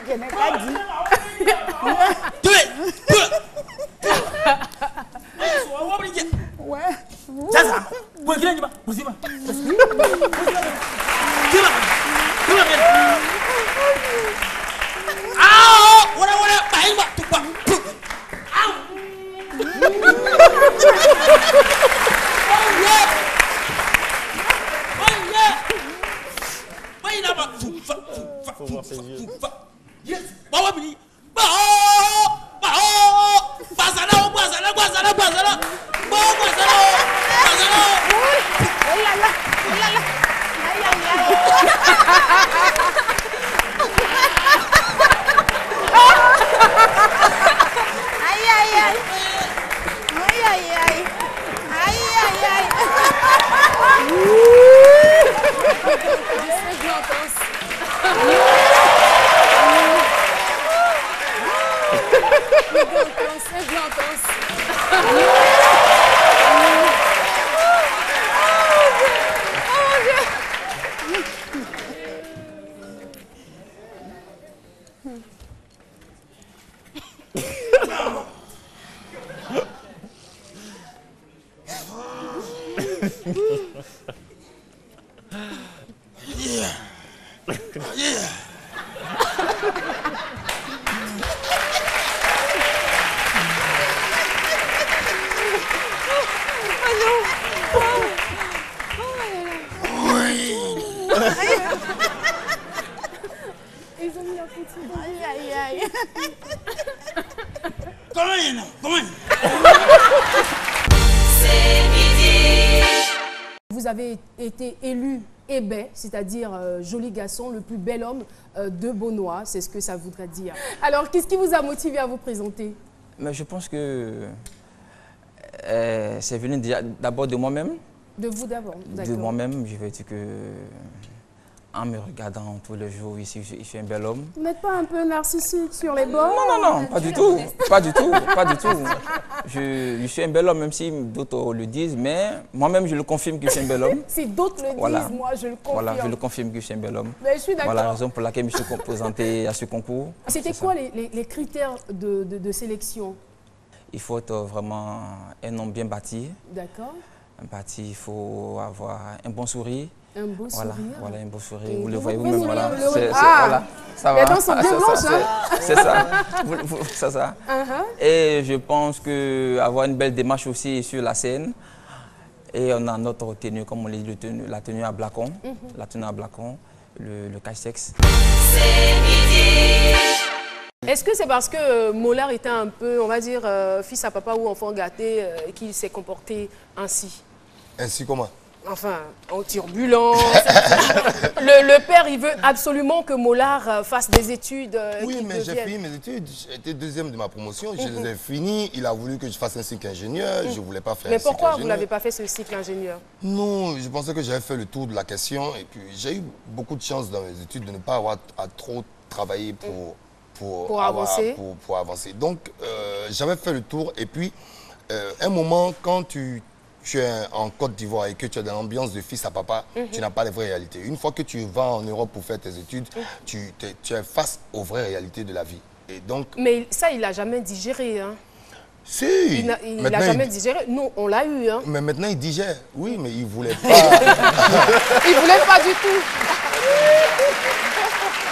Je n'ai pas dit. Ouais. Faut voir ses yeux. Ils ont mis la photo. Aïe, aïe, aïe. Comment Vous avez été élu Hébé, c'est-à-dire joli garçon, le plus bel homme de Beaunois, c'est ce que ça voudrait dire. Alors, qu'est-ce qui vous a motivé à vous présenter? Mais je pense que c'est venu d'abord de moi-même. De vous d'abord, d'accord. De moi-même, je vais dire que en me regardant tous les jours ici, je suis un bel homme. Vous n'êtes pas un peu narcissique sur les bords? Non, pas du tout, pas du tout, pas du tout. Je suis un bel homme, même si d'autres le disent, mais moi-même je le confirme que je suis un bel homme. Si d'autres le disent, moi je le confirme. Voilà, je le confirme que je suis un bel homme. Mais je suis d'accord. Voilà la raison pour laquelle je me suis présenté à ce concours. C'était quoi les critères de sélection? Il faut être vraiment un homme bien bâti. D'accord. Bâti, il faut avoir un bon sourire. Un beau sourire. Voilà, un beau sourire. Vous le voyez vous-même, voilà. Voilà, ça va. Les dents sont bien blanches, hein. C'est ça. C'est ça. Et je pense qu'avoir une belle démarche aussi sur la scène. Et on a notre tenue, comme on dit, la tenue à blacon. La tenue à blacon, le cache-sexe. Est-ce que c'est parce que Mollard était un peu, on va dire, fils à papa ou enfant gâté, qu'il s'est comporté ainsi? Ainsi comment? Enfin, en turbulence. le père, il veut absolument que Mollard fasse des études. Oui, mais j'ai fini mes études. J'étais deuxième de ma promotion. Je les ai finies. Il a voulu que je fasse un cycle ingénieur. Je ne voulais pas faire un cycle ingénieur. Mais pourquoi vous n'avez pas fait ce cycle ingénieur? Non, je pensais que j'avais fait le tour de la question. Et puis, j'ai eu beaucoup de chance dans mes études de ne pas avoir à trop travailler pour avancer. Donc, j'avais fait le tour. Et puis, un moment, quand tu es en Côte d'Ivoire et que tu es dans l'ambiance de fils à papa, tu n'as pas les vraies réalités. Une fois que tu vas en Europe pour faire tes études, tu es face aux vraies réalités de la vie. Et donc, mais ça, il n'a jamais digéré. Hein. Si. Il n'a jamais digéré. Nous, on l'a eu. Hein. Mais maintenant, il digère. Oui, mais il ne voulait pas. Il ne voulait pas du tout.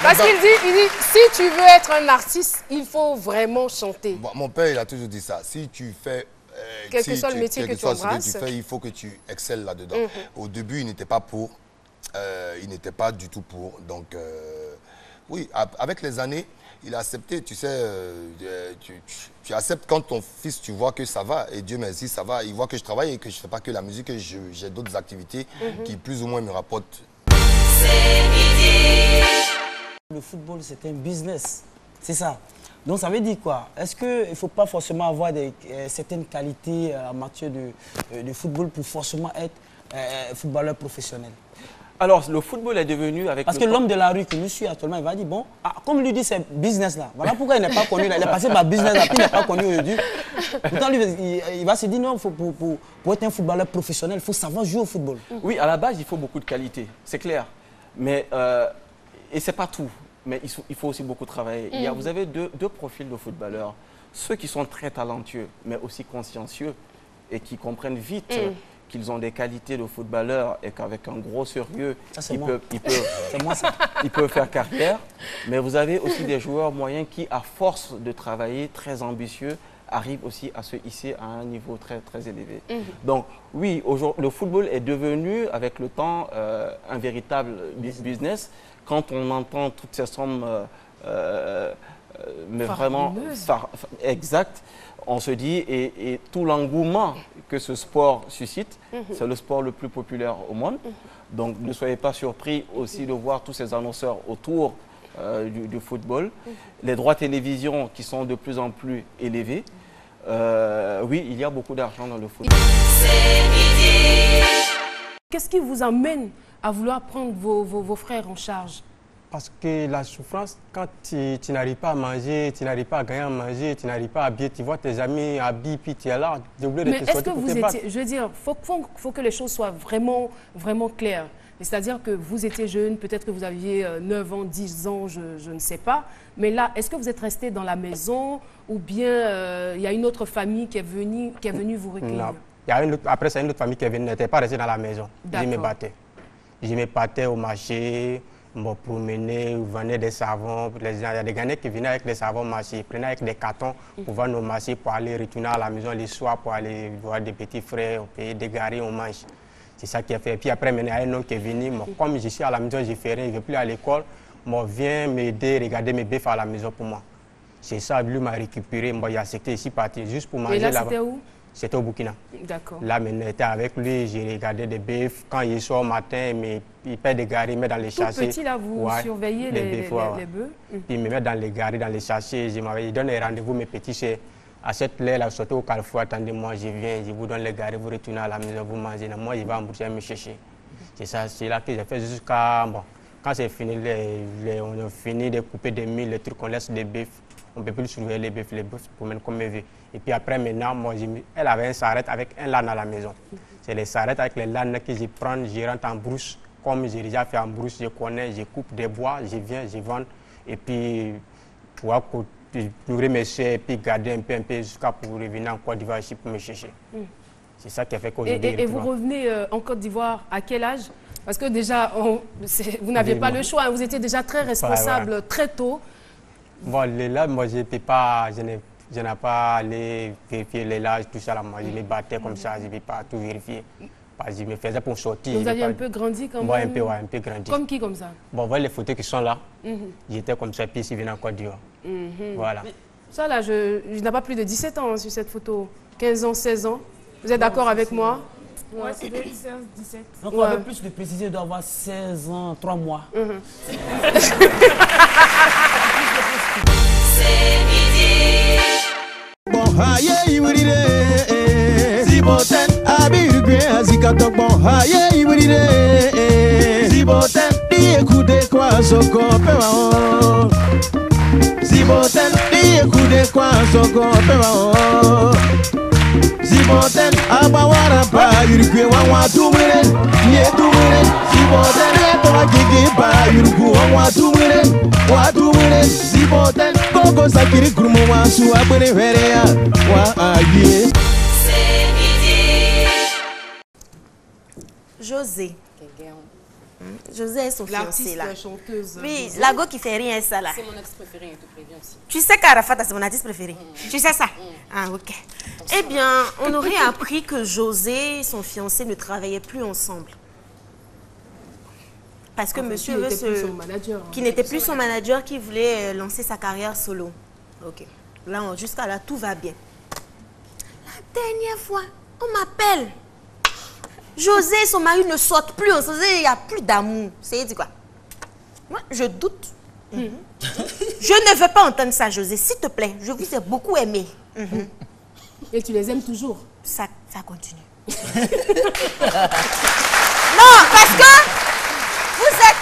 Parce qu'il dit, si tu veux être un artiste, il faut vraiment chanter. Bon, mon père, il a toujours dit ça. Si tu fais... quel que soit le métier que tu embrasses, il faut que tu excelles là-dedans. Au début, il n'était pas pour. Il n'était pas du tout pour. Donc, oui, avec les années, il a accepté. Tu sais, tu acceptes quand ton fils, tu vois que ça va. Et Dieu merci, ça va. Il voit que je travaille et que je ne fais pas que la musique, que j'ai d'autres activités qui plus ou moins me rapportent. Le football, c'est un business. C'est ça. Donc ça veut dire quoi? Est-ce qu'il ne faut pas forcément avoir certaines qualités en matière de football pour forcément être footballeur professionnel? Alors, le football est devenu avec... Parce que l'homme de la rue que nous suit actuellement, il va dire, bon, comme lui dit, c'est business là. Voilà pourquoi il n'est pas connu là. Il est passé par business là, puis il n'est pas connu aujourd'hui. Pourtant, lui, il va se dire, non, pour être un footballeur professionnel, il faut savoir jouer au football. Oui, à la base, il faut beaucoup de qualité, c'est clair. Mais, et c'est pas tout, mais il faut aussi beaucoup travailler. Vous avez deux profils de footballeurs. Ceux qui sont très talentueux, mais aussi consciencieux et qui comprennent vite qu'ils ont des qualités de footballeur et qu'avec un gros sérieux, ils peuvent faire carrière. Mais vous avez aussi des joueurs moyens qui, à force de travailler, très ambitieux, arrivent aussi à se hisser à un niveau très, très élevé. Donc oui, le football est devenu, avec le temps, un véritable business. Quand on entend toutes ces sommes, mais vraiment exact, on se dit, et tout l'engouement que ce sport suscite, c'est le sport le plus populaire au monde. Donc ne soyez pas surpris aussi de voir tous ces annonceurs autour du football. Les droits télévision qui sont de plus en plus élevés. Oui, il y a beaucoup d'argent dans le football. Qu'est-ce qui vous amène à vouloir prendre vos frères en charge? Parce que la souffrance, quand tu n'arrives pas à manger, tu n'arrives pas à gagner à manger, tu n'arrives pas à habiller, tu vois tes amis habillés, puis tu es là, tu es obligé de te sortir pour te battre. Mais est-ce que vous étiez, je veux dire, faut que les choses soient vraiment, vraiment claires. C'est-à-dire que vous étiez jeune, peut-être que vous aviez 9 ans, 10 ans, je ne sais pas. Mais là, est-ce que vous êtes resté dans la maison ou bien il y a une autre famille qui est venue vous recueillir? Non. Après, c'est une autre famille qui est venue, n'était pas restée dans la maison. Je me battais. Je me battais au marché. Me promener, venir des savons. Il y a des Ghanais qui venaient avec des savons marchés, ils prenaient avec des cartons pour vendre nos marchés, pour aller retourner à la maison les soirs, pour aller voir des petits frères, on paye des garés, on mange. C'est ça qui a fait. Et puis après, il y a un homme qui est venu. Comme je suis à la maison, je fais rien, je ne vais plus à l'école. Il vient m'aider, regarder mes bœufs à la maison pour moi. C'est ça, lui m'a récupéré. Il a accepté ici, parti juste pour manger là-bas. Et là, c'était où? C'était au Burkina. D'accord. Là, maintenant, j'étais avec lui, j'ai regardé des bœufs. Quand il sort au matin, il perd des garés, il met dans les sachets. Tout petit, là, vous surveillez les bœufs. Puis il me met dans les garés, dans les sachets. Il donne un rendez-vous, mes petits chers. À cette heure, là, sortez au Carrefour, attendez-moi, je viens, je vous donne les garés, vous retournez à la maison, vous mangez. Moi, il va en Bruxelles me chercher. C'est ça, c'est là que j'ai fait jusqu'à... Bon, quand c'est fini, on a fini de couper des mille, les trucs, on laisse des bœufs. On ne peut plus surveiller les bœufs pour mener comme elle veut. Et puis après, maintenant, moi, elle avait un sarrette avec un lane à la maison. C'est les sarrettes avec les lanes que je prends, je rentre en brousse. Comme j'ai déjà fait en brousse, je connais, je coupe des bois, je viens, je vends. Et puis, pour nourrir mes soeurs et puis garder un peu jusqu'à pour revenir en Côte d'Ivoire ici pour me chercher. C'est ça qui a fait qu'aujourd'hui... Et vous revenez en Côte d'Ivoire à quel âge? Parce que déjà, vous n'aviez pas le choix, vous étiez déjà très responsable très tôt. Bon, là, moi, je n'ai pas allé vérifier les l'âge, tout ça. Là, moi, je me battais comme ça, je ne vais pas tout vérifier. Je me faisais pour sortir. Vous aviez un peu grandi quand même? Moi, un peu grandi. Comme qui, comme ça? Bon, voilà les photos qui sont là. J'étais comme ça, puis ici, je venais en Côte d'Ivoire. Voilà. Ça, là, je n'ai pas plus de 17 ans sur cette photo. 15 ans, 16 ans. Vous êtes d'accord avec moi? Ouais, c'est 16, 17. Donc, on avait plus de préciser d'avoir 16 ans, 3 mois. Ziboten abawara ba yurikwe wa tumire ye tumire ziboten to agege ba yurikwe wa tumire ziboten koko sakiri grumo wa su agbere verea wa aye. José. José est son fiancé là. Chanteuse. Oui, la go qui fait rien ça là. C'est mon ex préféré, je te préviens aussi. Tu sais qu'Arafat c'est mon artiste préféré. Tu sais ça? Ah ok. Eh bien, on aurait appris que José et son fiancé ne travaillaient plus ensemble. Parce que monsieur veut qui n'était plus son manager, qui voulait lancer sa carrière solo. Ok. Là, jusqu'à là, tout va bien. La dernière fois, on m'appelle. José et son mari ne sortent plus ensemble. Il n'y a plus d'amour. C'est dit quoi? Moi, je doute. Je ne veux pas entendre ça, José. S'il te plaît, je vous ai beaucoup aimé. Et tu les aimes toujours? Ça continue. Non, parce que vous êtes...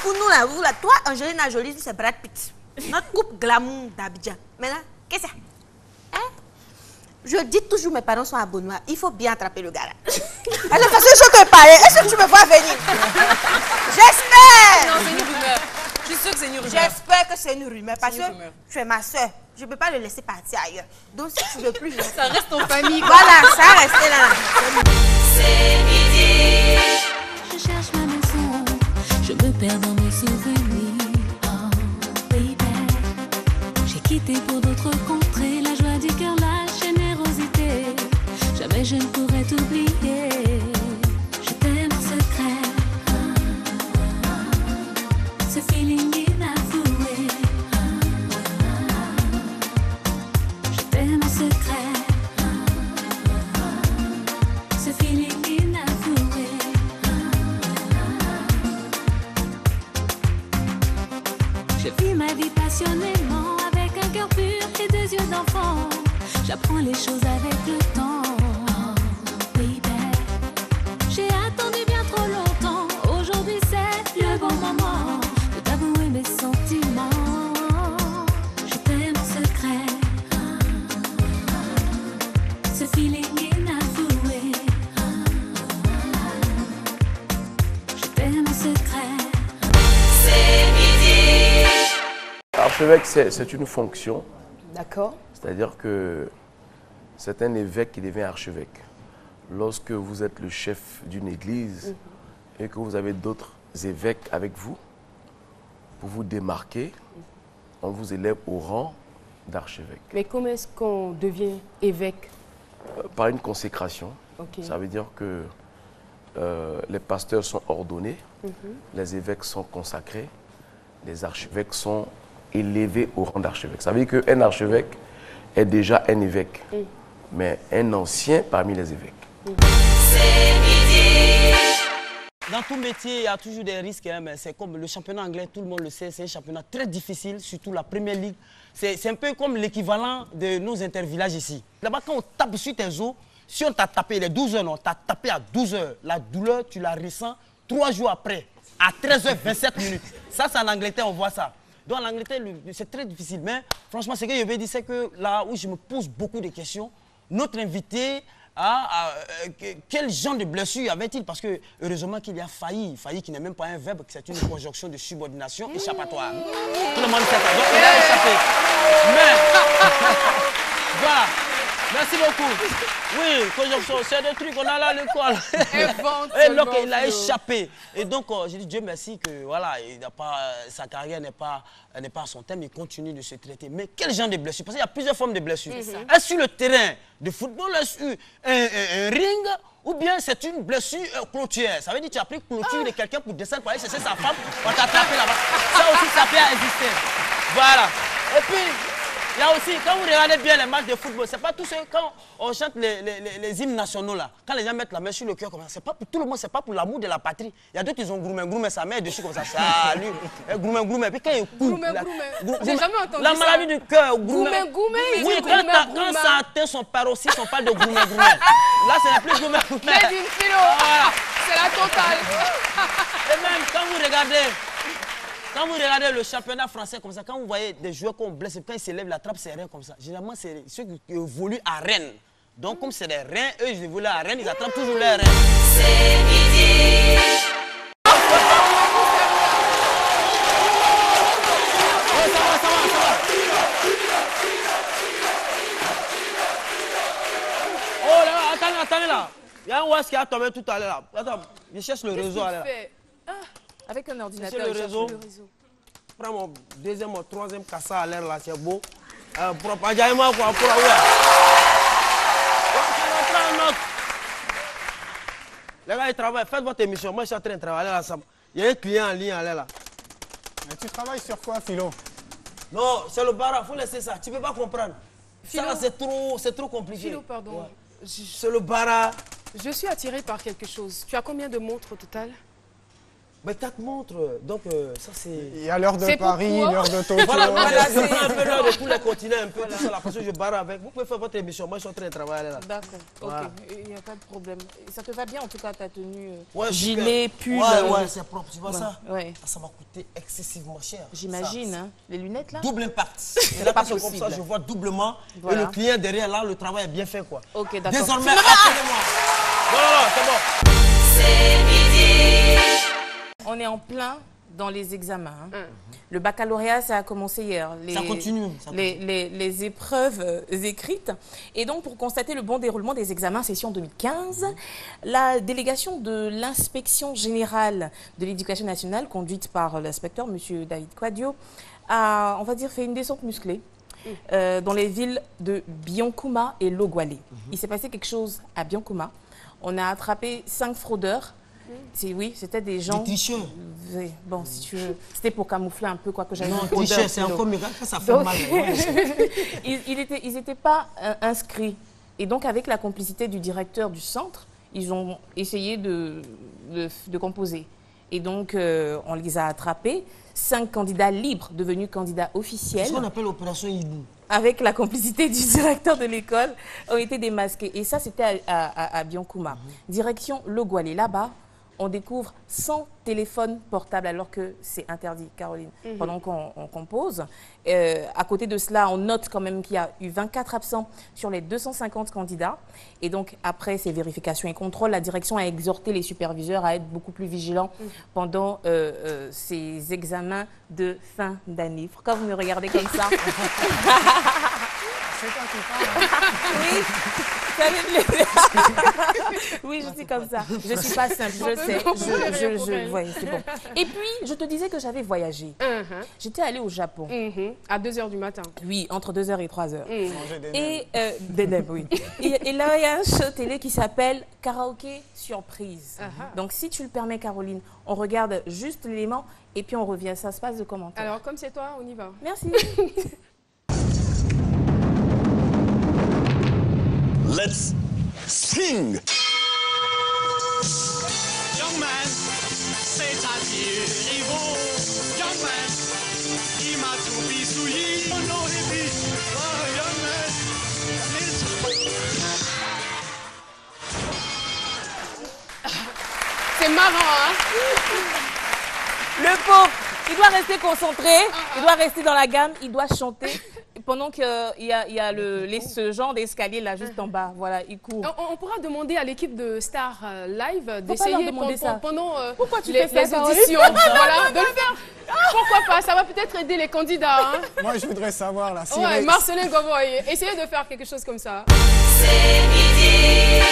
Pour nous là, toi, Angelina Jolie, c'est Brad Pitt. Notre couple glamour d'Abidjan. Maintenant, qu'est-ce que c'est? Hein? Je dis toujours, mes parents sont à Benoît. Il faut bien attraper le gars là. De toute façon, je te parlais. Est-ce que tu me vois venir? J'espère que c'est une rumeur parce que tu es ma soeur. Je ne peux pas le laisser partir ailleurs. Donc si tu veux plus... Ça reste en famille. Voilà, ça reste là. C'est midi. Je cherche ma maison. Je me perds dans mes souvenirs. Oh, baby. J'ai quitté pour d'autres contrées. La joie du cœur, la générosité. Jamais je ne pourrais t'oublier. Je t'aime en secret. Ce feeling inavoué. Je t'aime en secret. Ce feeling inavoué. Je vis ma vie passionnément avec un cœur pur et des yeux d'enfant. J'apprends les choses avec le temps. Oh, baby. J'ai attendu bien trop longtemps. Aujourd'hui c'est le bon moment de t'avouer mes sentiments. Je t'aime en secret. Ce feeling inavoué. Je t'aime en secret. C'est midi. Archevêque, c'est une fonction. D'accord. C'est-à-dire que c'est un évêque qui devient archevêque. Lorsque vous êtes le chef d'une église et que vous avez d'autres évêques avec vous, pour vous démarquer, on vous élève au rang d'archevêque. Mais comment est-ce qu'on devient évêque? Par une consécration. Okay. Ça veut dire que les pasteurs sont ordonnés, les évêques sont consacrés, les archevêques sont élevés au rang d'archevêque. Ça veut dire qu'un archevêque est déjà un évêque, mais un ancien parmi les évêques. C'est midi. Dans tout métier, il y a toujours des risques, hein, mais c'est comme le championnat anglais, tout le monde le sait, c'est un championnat très difficile, surtout la première ligue. C'est un peu comme l'équivalent de nos intervillages ici. Là-bas, quand on tape sur tes os, si on t'a tapé les 12 heures, non, on t'a tapé à 12 heures, la douleur, tu la ressens 3 jours après, à 13h27 minutes. Ça, c'est en Angleterre, on voit ça. Donc en Angleterre, c'est très difficile. Mais franchement, ce que je veux dire, c'est que là où je me pose beaucoup de questions, notre invité, quel genre de blessure avait-il? Parce que heureusement qu'il y a failli. Failli qui n'est même pas un verbe, c'est une conjonction de subordination échappatoire. Tout le monde sait ça. Donc il a échappé. Mais voilà. Merci beaucoup. Oui, conjonction, c'est des trucs qu'on a là à l'école. Et donc il a échappé. Et donc j'ai dit Dieu merci que voilà, il n'a pas, sa carrière n'est pas à son thème, il continue de se traiter. Mais quel genre de blessure? Parce qu'il y a plusieurs formes de blessures. Est-ce sur le terrain de football, est-ce sur un ring, ou bien c'est une blessure clôture? Ça veut dire que tu as pris clôture de quelqu'un pour descendre pour aller chercher sa femme, on t'a attrapé là-bas. Ça aussi, ça peut exister. Voilà. Et puis, il y a aussi, quand vous regardez bien les matchs de football, c'est pas tout ce quand on chante les hymnes nationaux là, quand les gens mettent la main sur le cœur comme ça, c'est pas pour tout le monde, c'est pas pour l'amour de la patrie. Il y a d'autres qui ont groumé, sa mère dessus comme ça, salut, groumé, puis quand il court, j'ai jamais entendu la maladie du cœur, groumé. Oui, quand ça atteint son paroxysme, on parle de groumé. Là, c'est la plus groumé. Mais d'une philo, c'est la totale. Et même quand vous regardez le championnat français comme ça, quand vous voyez des joueurs qu'on blesse, quand ils s'élèvent, la trappe, c'est rien comme ça. Généralement, c'est ceux qui évoluent à Rennes. Donc, comme c'est des reins, eux, ils évoluent à Rennes, ils attrapent toujours leurs reins. C'est midi. Oh là, attendez là. Il y a un OAS qui a tombé tout à l'heure. Attends, je cherche le réseau. Avec un ordinateur, le réseau. Prends mon deuxième ou troisième cassa à l'air là, c'est beau. Propagement quoi, pour les gars, ils travaillent. Faites votre émission. Moi, je suis en train de travailler là. Il y a un client en ligne à l'air là. Mais tu travailles sur quoi, Philo? Non, c'est le bar, il faut laisser ça. Tu ne peux pas comprendre. Philo. Ça, c'est trop compliqué. Philo, pardon. Ouais. C'est le bar. Je suis attirée par quelque chose. Tu as combien de montres au total? Mais 4 montres, donc ça c'est... Il y a l'heure de Paris, l'heure de Tokyo. Voilà, je prends un peu l'heure de tous les continents, un peu tout ça, parce que je barre avec. Vous pouvez faire votre émission, moi je suis en train de travailler là. D'accord, voilà. Ok, il n'y a pas de problème. Ça te va bien en tout cas ta tenue gilet, pull. Ouais, c'est propre, tu vois ça? Ouais. Ça m'a coûté excessivement cher. J'imagine, hein. Les lunettes là? Double impact. Et là, parce que comme ça, je vois doublement. Voilà. Et le client derrière, là, le travail est bien fait quoi. Ok, d'accord. Désormais, appelez-moi. Non, c'est bon. C'est midi. On est en plein dans les examens. Le baccalauréat, ça a commencé hier. Ça continue. Les épreuves écrites. Et donc, pour constater le bon déroulement des examens session 2015, la délégation de l'inspection générale de l'éducation nationale, conduite par l'inspecteur, M. David Quadio, a, on va dire, fait une descente musclée dans les villes de Biancouma et Logwalé. Il s'est passé quelque chose à Biancouma. On a attrapé 5 fraudeurs. Oui, c'était des gens... Des tricheurs. Bon, si tu veux, c'était pour camoufler un peu quoi que j'avais. Non, tricheur, c'est encore mieux, ça fait mal. Ils n'étaient pas inscrits. Et donc, avec la complicité du directeur du centre, ils ont essayé de composer. Et donc, on les a attrapés. 5 candidats libres, devenus candidats officiels. C'est ce qu'on appelle l'opération Hibou. Avec la complicité du directeur de l'école, ont été démasqués. Et ça, c'était à Biancouma. Direction Logwalé. Là-bas, on découvre 100 téléphones portables alors que c'est interdit, Caroline, pendant qu'on compose. À côté de cela, on note quand même qu'il y a eu 24 absents sur les 250 candidats. Et donc, après ces vérifications et contrôles, la direction a exhorté les superviseurs à être beaucoup plus vigilants pendant ces examens de fin d'année. Pourquoi vous me regardez comme ça? C'est toi qui parles. Oui. Oui, je suis comme ça. Je ne suis pas simple, je sais. Ouais, c'est bon. Et puis, je te disais que j'avais voyagé. J'étais allée au Japon. À 2h du matin. Oui, entre 2h et 3h. Et oui. Et là, il y a un show télé qui s'appelle Karaoké Surprise. Donc, si tu le permets, Caroline, on regarde juste l'élément et puis on revient. Ça se passe de commentaires. Alors, comme c'est toi, on y va. Merci. Let's sing! Young man, c'est-à-dire Yvon. Young man, il m'a tout bisouillé. Oh non, il dit, oh young man, c'est marrant, hein? Le pauvre, il doit rester concentré, il doit rester dans la gamme, il doit chanter. Pendant qu'il y a ce genre d'escalier là juste en bas, voilà, il court. On pourra demander à l'équipe de Star Live d'essayer pendant pourquoi tu les fais ça, auditions, voilà, de le faire. Pourquoi pas, ça va peut-être aider les candidats. Hein. Moi, je voudrais savoir là. Si Marcelin Govoy, essayez de faire quelque chose comme ça. C'est midi.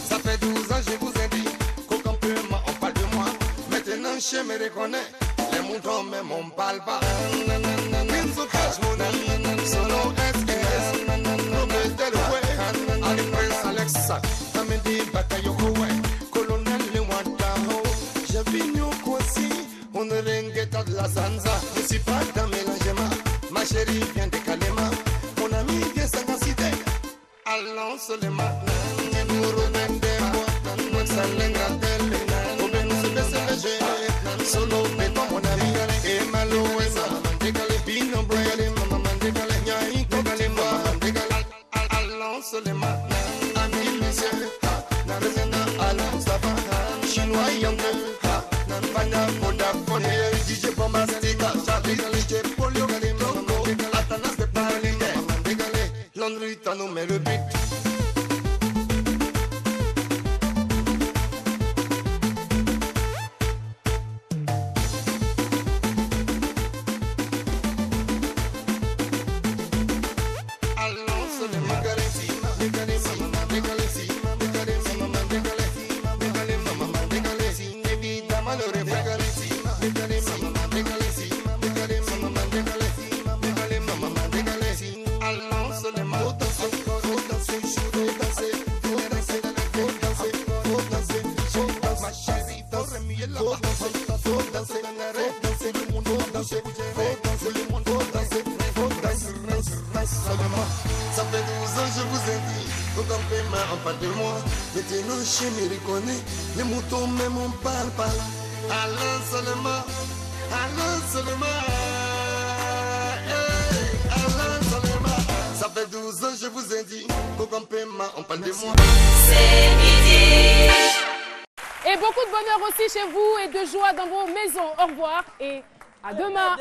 Ça fait 12 ans, je vous ai dit qu'aucun peu on parle de moi. Maintenant, je me reconnais. Les moutons, même on parle pas. Pinso cache mon ami, solo SKS. Robert Delaware, Ali Prince Alexa. Amedi Bakayoko, Colonel Lewandao. J'ai vu Nyokwasi, on ne l'engeta de la Sanza. Je suis pas dans mélangement. Ma chérie vient de Kalema. Mon ami vient Sangacité. Allons seulement. Tiburu Nende, moi ça l'engratel. Au Bénou se baisse le gêne. Solo béton mon ami. Et malo et ça. Bino Brayale, maman Mandegale. Nyai Kogale, maman Mandegale. Allons seulement. Ami Lucien. Narazena, allons Sava. Chinois Yongle. Nanfana, Foda, Fone. DJ Bombastica. Charlie, DJ Polio. Atanas de Paris. Londres, t'as nommé le but. Ça fait 12 ans, je vous ai dit, aucun paiement en parle de moi. Maintenant, je me reconnais, les moutons même on parle pas. Allons seulement, allons seulement, allons seulement. Ça fait 12 12 ans, je vous ai dit qu'aucun paiement, on parle de moi. C'est midi. Et beaucoup de bonheur aussi chez vous et de joie dans vos maisons. Au revoir et à demain.